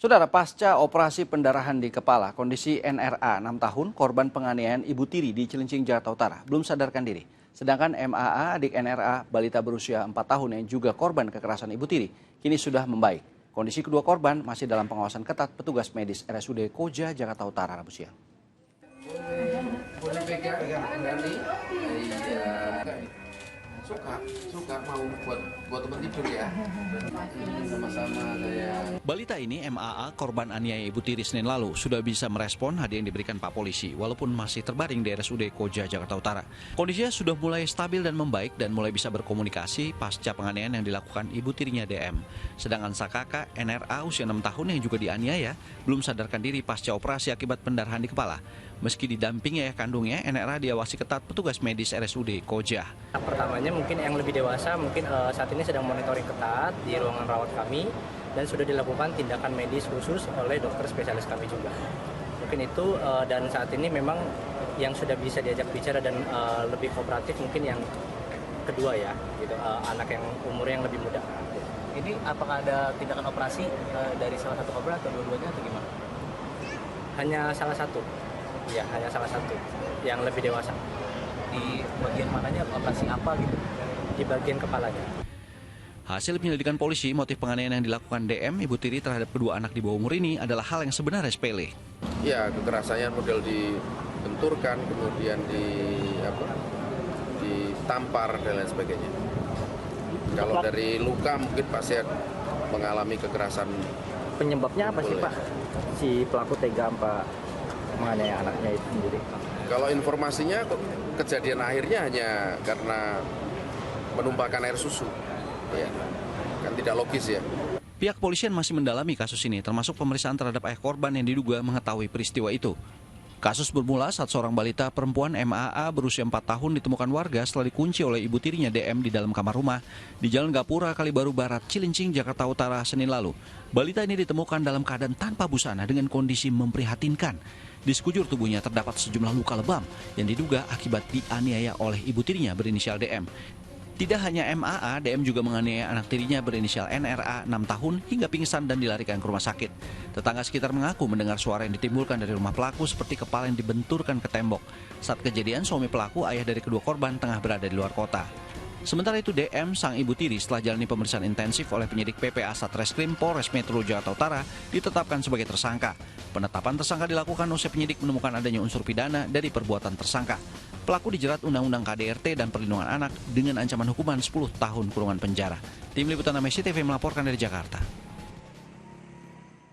Saudara, pasca operasi pendarahan di kepala, kondisi NRA 6 tahun, korban penganiayaan ibu tiri di Cilincing, Jakarta Utara, belum sadarkan diri. Sedangkan MAA, adik NRA, balita berusia 4 tahun yang juga korban kekerasan ibu tiri, kini sudah membaik. Kondisi kedua korban masih dalam pengawasan ketat petugas medis RSUD Koja, Jakarta Utara, Rabu siang. Boleh pegang Dani? Suka mau buat teman tidur ya. Sama-sama saya. Balita ini MAA, korban aniaya ibu tiri Senin lalu, sudah bisa merespon hadiah yang diberikan Pak Polisi, walaupun masih terbaring di RSUD Koja, Jakarta Utara. Kondisinya sudah mulai stabil dan membaik dan mulai bisa berkomunikasi pasca penganiayaan yang dilakukan ibu tirinya DM. Sedangkan sang kakak NRA usia 6 tahun yang juga dianiaya, belum sadarkan diri pasca operasi akibat pendarahan di kepala. Meski didampingi ayah kandungnya, NRA diawasi ketat petugas medis RSUD Koja. Pertamanya mungkin yang lebih dewasa mungkin saat ini sedang monitoring ketat di ruangan rawat kami dan sudah dilakukan tindakan medis khusus oleh dokter spesialis kami juga. Mungkin itu dan saat ini memang yang sudah bisa diajak bicara dan lebih kooperatif mungkin yang kedua ya, gitu, anak yang umurnya yang lebih muda. Ini apakah ada tindakan operasi dari salah satu korban atau dua-duanya atau gimana? Hanya salah satu. Ya, hanya salah satu yang lebih dewasa. Di bagian mananya operasi apa gitu? Di bagian kepalanya. Hasil penyelidikan polisi, motif penganiayaan yang dilakukan DM ibu tiri terhadap kedua anak di bawah umur ini adalah hal yang sebenarnya sepele. Ya, kekerasannya model dibenturkan, kemudian ditampar dan lain sebagainya. Kalau dari luka mungkin pasien mengalami kekerasan. Penyebabnya apa sih, boleh. Pak? Si pelaku tega menganiaya anaknya itu sendiri. Kalau informasinya kejadian akhirnya hanya karena menumpahkan air susu, ya, kan tidak logis ya. Pihak polisian masih mendalami kasus ini, termasuk pemeriksaan terhadap ayah korban yang diduga mengetahui peristiwa itu. Kasus bermula saat seorang balita perempuan MAA berusia 4 tahun ditemukan warga setelah dikunci oleh ibu tirinya DM di dalam kamar rumah di Jalan Gapura, Kalibaru Barat, Cilincing, Jakarta Utara, Senin lalu. Balita ini ditemukan dalam keadaan tanpa busana dengan kondisi memprihatinkan. Di sekujur tubuhnya terdapat sejumlah luka lebam yang diduga akibat dianiaya oleh ibu tirinya berinisial DM. Tidak hanya MAA, DM juga menganiaya anak tirinya berinisial NRA 6 tahun hingga pingsan dan dilarikan ke rumah sakit. Tetangga sekitar mengaku mendengar suara yang ditimbulkan dari rumah pelaku seperti kepala yang dibenturkan ke tembok. Saat kejadian, suami pelaku, ayah dari kedua korban, tengah berada di luar kota. Sementara itu DM, sang ibu tiri, setelah jalani pemeriksaan intensif oleh penyidik PPA Satreskrim Polres Metro Jakarta Utara, ditetapkan sebagai tersangka. Penetapan tersangka dilakukan usai penyidik menemukan adanya unsur pidana dari perbuatan tersangka. Pelaku dijerat Undang-Undang KDRT dan Perlindungan Anak dengan ancaman hukuman 10 tahun kurungan penjara. Tim Liputan Amesi TV melaporkan dari Jakarta.